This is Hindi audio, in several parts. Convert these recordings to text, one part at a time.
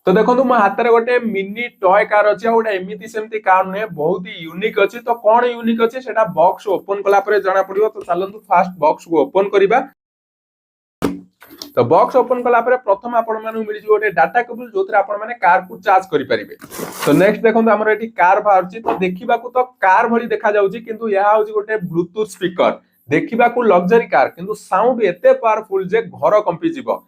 तो देखो मो हाथ में गोटे मिनी टॉय कार अच्छी गोटे एमती सेमती कार नुहे बहुत ही यूनिक अच्छी। तो कौन यूनिक अच्छी सेटा बॉक्स ओपन कला जना पड़ो। तो चलतु फास्ट बॉक्स को ओपन करवा। तो बॉक्स ओपन कला प्रथम आपण मानू मिल गोटे डाटा केबल जो आपण माने कार को चार्ज करि परिबे। तो नेक्स्ट देखो हमर एठी कार बाहरची। तो देखिबा को तो कार भली देखा जाउची किंतु यहा होची गोटे ब्लूटूथ स्पीकर। देखिबा को लग्जरी कार किंतु साउंड एते पावरफुल जे घर कंपी जिवो।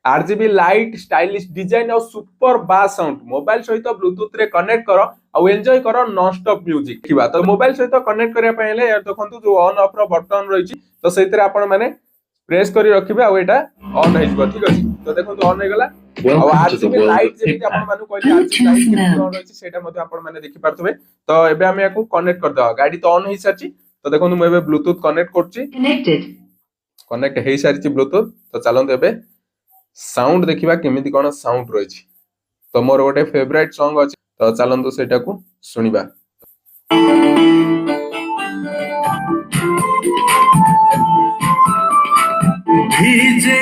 आरजीबी लाइट स्टाइलिश डिजाइन और सुपर बास साउंड मोबाइल सहित ब्लूटूथ रे कनेक्ट करो और एंजॉय करो नॉन स्टॉप म्यूजिक। देखिबा तो मोबाइल सहित कनेक्ट करिया पहिले देखंतु जो ऑन ऑफ रो बटन रहिची। तो सेइतरे आपण माने प्रेस करी रखिबे आ एटा ऑन हो जिवो। ठीक अछि। तो देखंतु ऑन हो गला और आरजीबी लाइट जेमिति आपण मानु कहली आरजीबी लाइट केमति ऑन रहिची सेटा मध्ये आपण माने देखि पारथबे। तो एबे हम याकू कनेक्ट कर दवा। गाड़ी तो ऑन हो सारची। तो देखंतु म एबे ब्लूटूथ कनेक्ट करची। कनेक्ट हे सारची ब्लूटूथ। तो चलंतु एबे साउंड देखिबा केमिति कोन साउंड रहिची। तो मोर गोटे फेवरेट सॉन्ग अछि। तो चलंतु सेटा को सुनिबा। ভিজে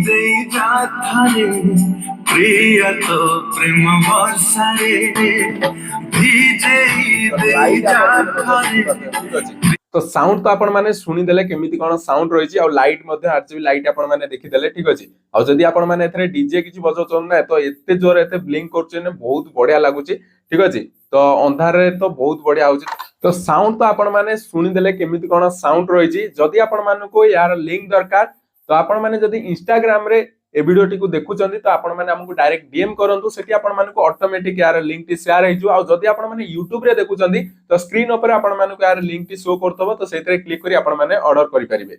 দে যাথারে প্রিয় তো প্রেম বর্ষারে ভিজে দে যাথারে। तो साउंड तो आपण माने सुनी देले केमिति कोन साउंड रहिची और लाइट मध्ये आरजीबी लाइट आपण माने देखि देले। ठीक अछि। और जदी आपण माने एथरे डीजे किछि बजौछन ना तो एते जोर एते ब्लिंक करछन बहुत बढ़िया लागुची। ठीक अछि। तो अंधार रे तो बहुत बढ़िया होची। तो साउंड तो आपण माने सुनी देले केमिति कोन साउंड रहिची। जदी आपण मानको यार लिंक दरकार तो आपण माने जदी इंस्टाग्राम रे ए वीडियो को देखुचंदी तो आपण माने हमकु डायरेक्ट डीएम करंतु सेठी आपण मानको ऑटोमेटिक यार लिंक टी शेयर हेजु। आ जदी आपण माने YouTube रे देखुचंदी तो स्क्रीन ऊपर आपण मानको यार लिंक टी शो करतबो। तो सेतरे क्लिक करी आपण माने ऑर्डर करि परिबे।